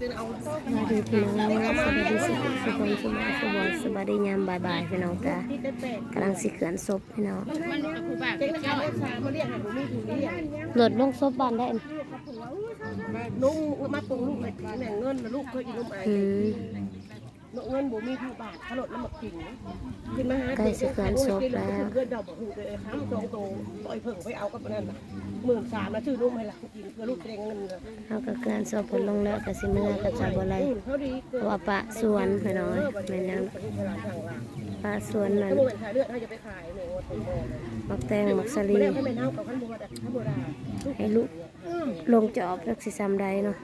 มาดูพี่น้องสวัสดีสุขสุขสมสมสวัสดียามบ่ายพี่น้องจ้ากำลังสิเขื่อนศพพี่น้องหลดลงศพบ้านได้ลุงมาปรุงลูกแม่เงินลูกเคยกินนมไอเงินบ่มี2 บาทขลดน้ำหมักกินขึ้นมาหาใกล้สิเขื่อนศพแล้วเพื่อนดอกบ่ฮู้เลยค้ำ2 โตปล่อยเพิ่งไปเอากับนั่นน่ะ13,000แล้วซื้อนมให้หลานกินเพื่อลูกเองเงินเฮาก็เขื่อนศพผลลงแล้วก็สิเมื่อก็จะบ่ไรเพราะว่าปะสวนพี่น้องแม่นยังปะสวนนั่น ถ้าบ่แม่นขายเลือดเฮาจะไปขายแม่ว่าต้นบ่มักแตงมักสลี บ่ได้ให้แม่นเฮากับคันบ่ได้คันบ่ได้ ให้ลูกลงจอบจักสิซ้ำใดเนาะ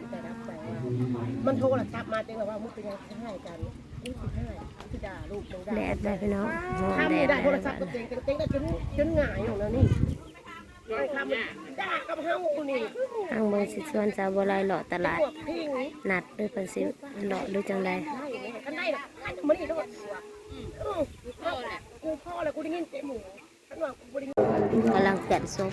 มันโทรศัพท์มาจังว่ามึงเป็นยังให้กันมึงสิให้สิด่าลูกมึงด่าแดดได้พี่น้องถ้า แด มึง ด ได้โทรศัพท์กับเต็งได้จนหงายอยู่แล้วนี่ไอ้คำด่ากับเฮานี่ทางเบิ่งสิชวนสาวบ่ไรเลาะตลาดนัดหรือเพิ่นสิเลาะหรือจังใดกันได้ล่ะมันนี่โดดกูพ่อแล้วกูได้ยินเสียงหมูฉันว่ากูบ่ได้ยินกำลังเขื่อนศพ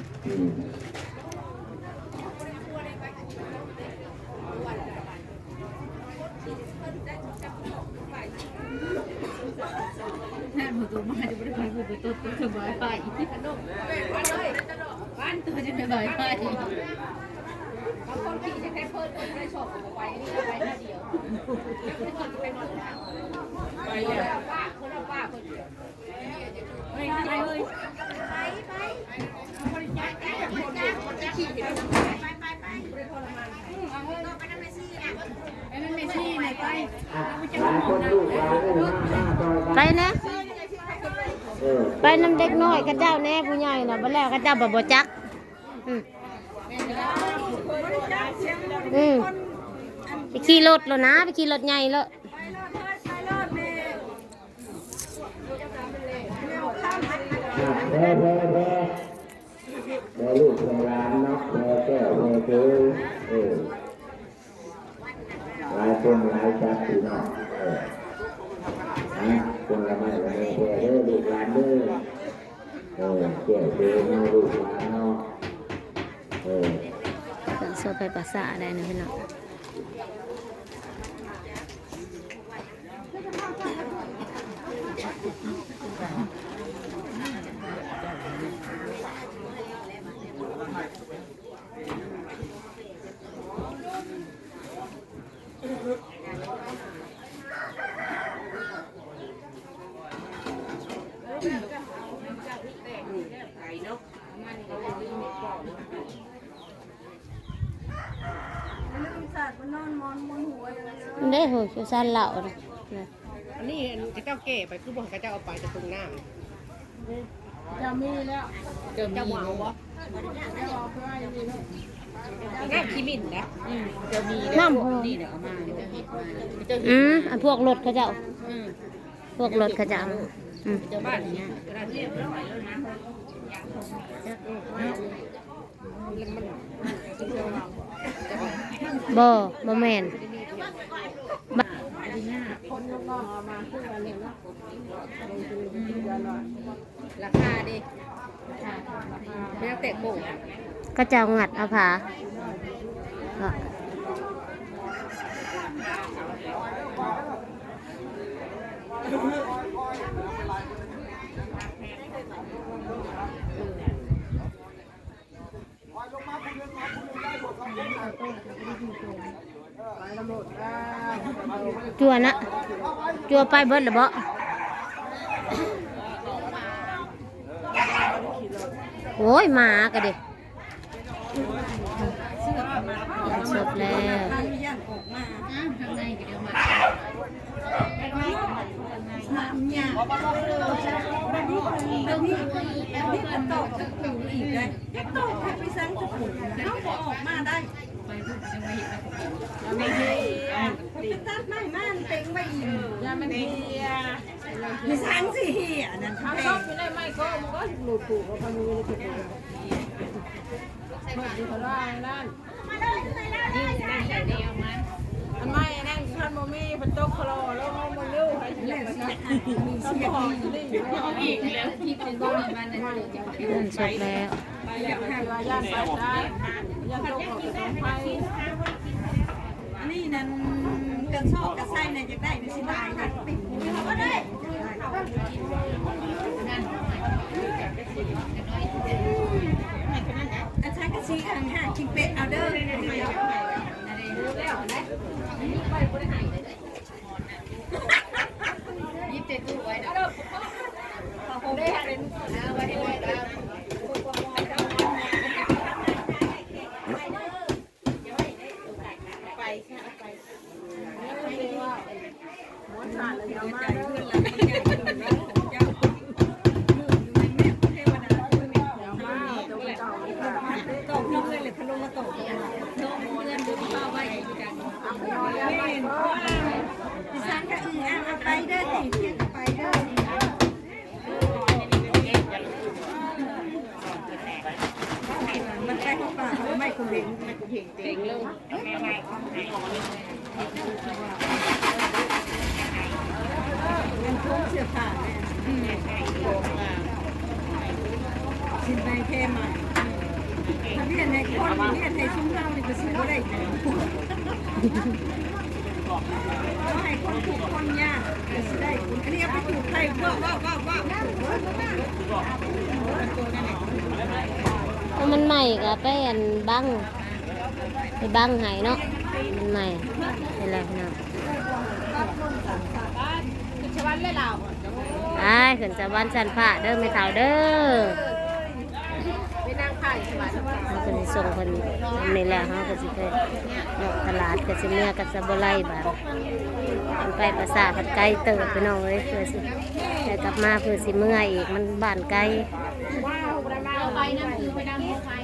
นั่นหัวตัวมาจะไม่ได้ไปหัวตัวตัวสบายไปขนมบ้านตัวจะสบายไปบางคนขี่จะแค่เพิ่มคนไม่ชอบกับไปนี่ไปหน้าเดียวไปหมดแล้วไปแล้วป้าคนละป้าคนเดียวไปไปเลยไปคนจะขี่ไปนั่นไม่ชี้ไหนไปไปนะไปน้ำเด็กน้อยกับเจ้าแน่ผู้ใหญ่นะบ่แล้วกับเจ้าบ่จักไปขี่รถแล้วนะไปขี่รถใหญ่แล้วแม่ลูกแม่ร้านเนาะแม่แก้วแม่เกลือหลายคนหลายจับพี่น้องคนละไม่ละแม่แก้วเด้อลูกหลานเด้อแก้วเกลือลูกหลานเนาะกันโซไปภาษาได้นะพี่น้องได้หัวคิวซันเหล่านะอันนี้เจ้าเก๋ไปคือบ่ให้เจ้าเอาไปจะตรงน้ำจะมีแล้วจะหวังบ่น้ำขี้มิ่นนะจะมีน้ำนี่เดี๋ยวเอามาอันพวกรถเขาเจ้าพวกรถเขาเจ้าเจ้าบ้านเนี่ยบ่แม่นราคาดิไม่ต้องเตะโป่งก็เจ้างัดเอาผาจัวนะจัวไปเบิดหรือบ่โอ้ยหมากะดิจบแล้วมีช้างสิอันนั้นเขาชอบอยู่ในไม้ก็มันก็หลุดปูแล้วพอมีเลยคือหมดอยู่เขาว่านั่นนี่นั่นใส่เดียวมันอันไม่นั่นท่านโมมี่เป็นโต๊ะคลอแล้วเอามาเลี้ยวให้เสียบมีเสียบอีกแล้วที่เป็นบ้านมันนั่นจบแล้ว ไปแล้วให้ว่าย่านไปได้ย่านโต๊ะของไฟอันนี้นั่น รื่องชอบกระไส้เนี่ยจะได้ไม่ใช่ได้นะปิดก็ได้อาจารย์ก็ชี้ทางห้างชิงเป็ดเอาเด้อยิบเต็มตู้ไว้นะพอได้เป็นไว้ให้ไว้แล้วไปค่ะไปม้วนขาดเลยเอามาเพื่อนเราไม่ใหญ่ขนาดนั้นเจ้าแม่เทวดาเพื่อนเอามาตัวเก่าตกน้องเลยพะโล้มาตกน้องเพื่อนดูข้าวไว้กันแม่ดิฉันก็เอาไปเด้อสิเที่ยงไปเด้อมันไปเข้าป่าไม่คุมเพลงไม่คุมเพลงเต็งเลยมันทุ่งเสื้อผ้าชิ้นในแค่ใหม่ถ้าเรียนในคนเรียนในชุ่มเล่านี่ก็ซื้อได้ก็ให้คนถูกคนยากก็ซื้อได้อันนี้ไปถูกใครว่ามันใหม่ก็ไปอันบังไปบังหายเนาะมันใหม่นี่แหละเนาะคือชวันเลยเราไอ้ขึ้นจะวันสันผ้าเด้อไม่เท่าเด้อไปนั่งไข่ชวันเขาก็สิส่งคนนี่แหละเขาก็สิไปเนาะตลาดก็สิเมื่อกับสะบไลบาดมันไปภาษาผัดไก่เติบไปน้องเลยเพื่อสิแต่กลับมาเพื่อสิเมื่ออีกมันบ้านไกลไปนั่งคือไปนั่งห้องไม้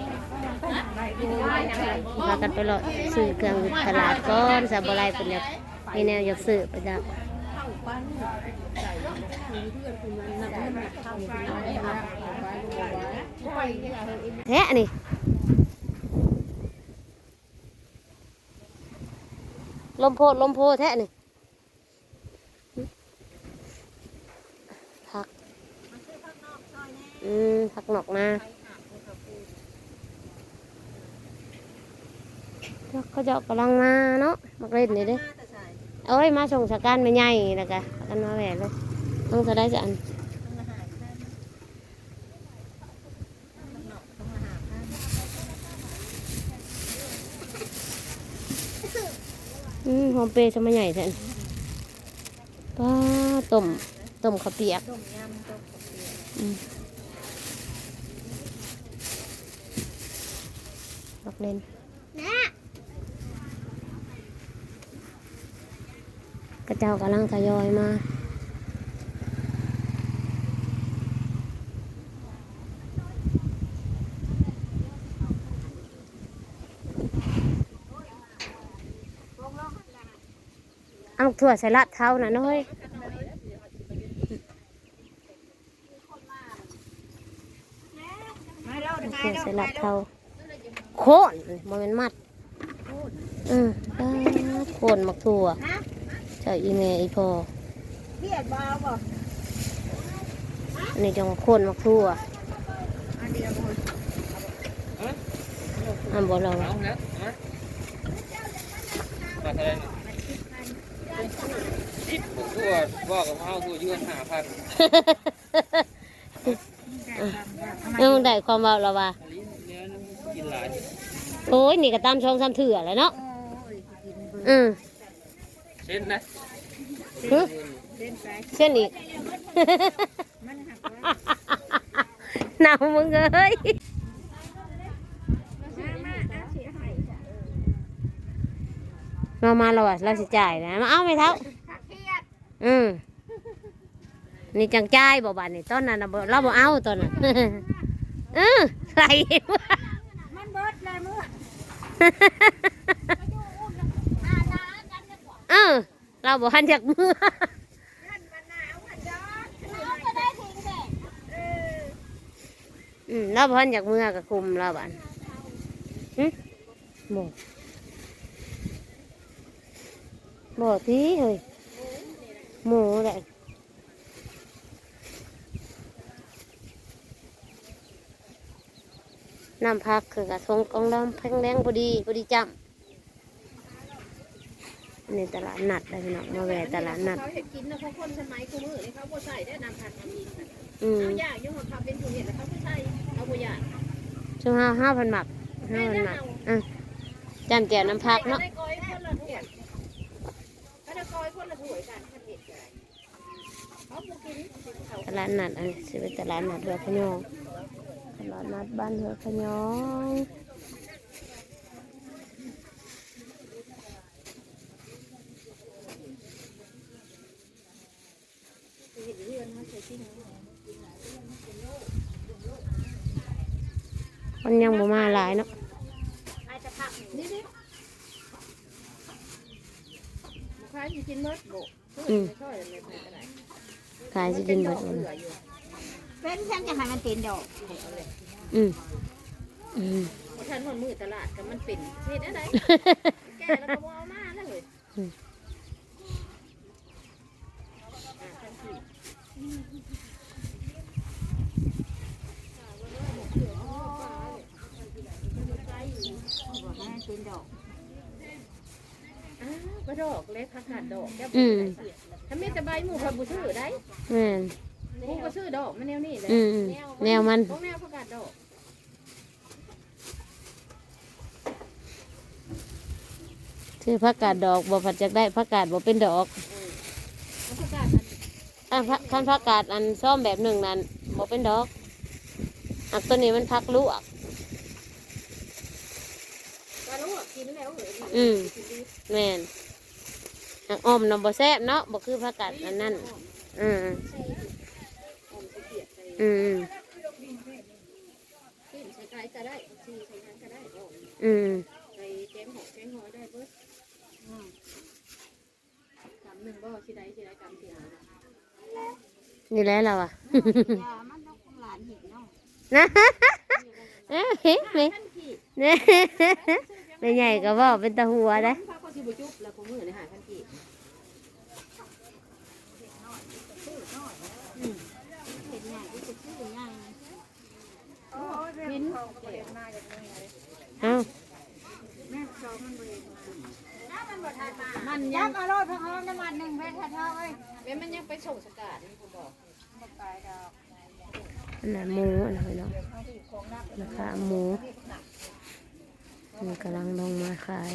พากันไปเลาะซื้อเครื่องตลาดก้อนสะบไลเป็นแบบมีแนวอยากซื้อไปจ้ะแทะนี่ลมโพแทะนี่ผักผักหนอกนาเขาจะกำลังมาเนาะมาเล่นนี่เด้เอาไว้มาส่งสการไม่ใหญ่แล้วกันกันมาแหวนเลยต้องจะได้จะอันหอมเปย์จะมาใหญ่แทนป้าต้มข้าวเปียกบักเล่นกระเจ้ากำลังทยอยมาเอาถั่วใส่ละเท้านะน้อยถั่วใส่ละเท้าโค่นมันเป็นมัดโค่นมักถั่วเจ้าอีเมย์อีพออันนี้จังโค่นมักถั่วบอกเราผมก็บอกกับเขาคือยืน5,000มึงได้ความเบาเราว่าโอ้ยนี่ก็ตามช่องซ้ำเถื่อเลยเนาะเช่นนะเช่นอีกหนาวมึงเอ้ยมาเราอ่ะเราสิจ่ายนะมาเอาไหมเท่านี่จังจ่ายบอกบ้านนี่ต้นนั้นเราบอกเอาต้นนั้นใส่มันเบิดเลยมือเราบอกหันจากมือเราบอกหันจากมือกับคุมเราบ้านบ่ที่เฮ้ยหมูแหละน้ำพักคือกระทงกองดำแพงแดงพอดีจำ นี่ตลาดนัดได้พี่น้องมาแวะตลาดนัด เขาเห็ดกินนะเขาคนสมัยกูมือนี่เขาบ่ใส่ได้นำผัดกิน อืม เขาอยากยุ่งกับเขาเป็นผู้เห็นแล้วเขาบ่ใส่เขาบ่อยาก ช่วง5,000 หมัก5,000 หมักจำแจ่วน้ำพักเนาะ ได้ก้อยคนละถ้วยก็ได้ก้อยคนละถ้วยกันถ้าเห็ดก็ได้เขาบ่กินเขา ตลาดนัดอันนี้สิเป็นตลาดนัดเรือพะยองตลาดนัดบ้านเรือพะยองมันยังบ่มาหลายเนาะ อาจจะผักนี่ดิใครจะกินมดบ่ช่วยอะไรก็ได้ ขายสิกินเบิดมัน เป็นฉันจะให้มันเป็นดอก อืมอืม ฉันหมดมือตลาดกับมันเป็นเฮ็ดอะไรแก่แล้วก็บ่เอามาแล้วเลย ก็ดอกเล็กขาดดอกแก้วถ้ามีแต่ใบหมูผัดบุซื้อได้ แม่น หมูก็ซื้อดอกมันแนวนี้เลย แนวมัน พวกแนวผักกาดดอก ชื่อผักกาดดอกบ่ผัดจากได้ผักกาดบ่เป็นดอก ผักกาด คันผักกาดอันซ่อมแบบหนึ่งนั้นบ่เป็นดอกอักตัวนี้มันผักลวก ก็รู้กินแล้วเหรอ แม่นอักอ้อมน้ำบ่แซ่บเนาะบ่คือผักกาดอันนั้นอืมอืม ใส่ไก่ก็ได้ชีใส่ยังก็ได้ อืม ใส่แกงหอมแกงหอยได้เบิดกำหนึ่งบ่ชีใดกำเสีย นี่แหละเราอ่ะ มันต้องหลานหินเนาะ นะเฮ้ยนี่นี่ไม่ใหญ่ก็บอกเป็นตะหัวนะ พาก็สิบุจุบแล้วผมมือในหาพันกีเห็น เอ้า มันยักษ์อร่อยพังเอาน้ำมันหนึ่งเพชรเท่าเอ้ยเป็นมันยังไปส่งสกัดนี่ผมบอก อันนั้นหมูอันนั้นเนาะราคาหมูมันกำลังลงมาขาย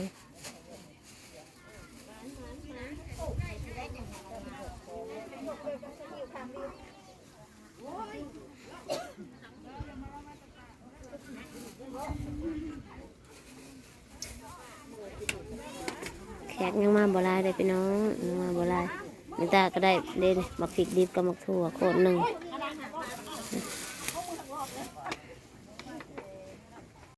แขกยังมาบ่หลายเลยพี่น้องยังมาบ่หลายไม่ตาก็ได้เด่นบักพริกดิบกับบักถั่วโคตรหนึ่ง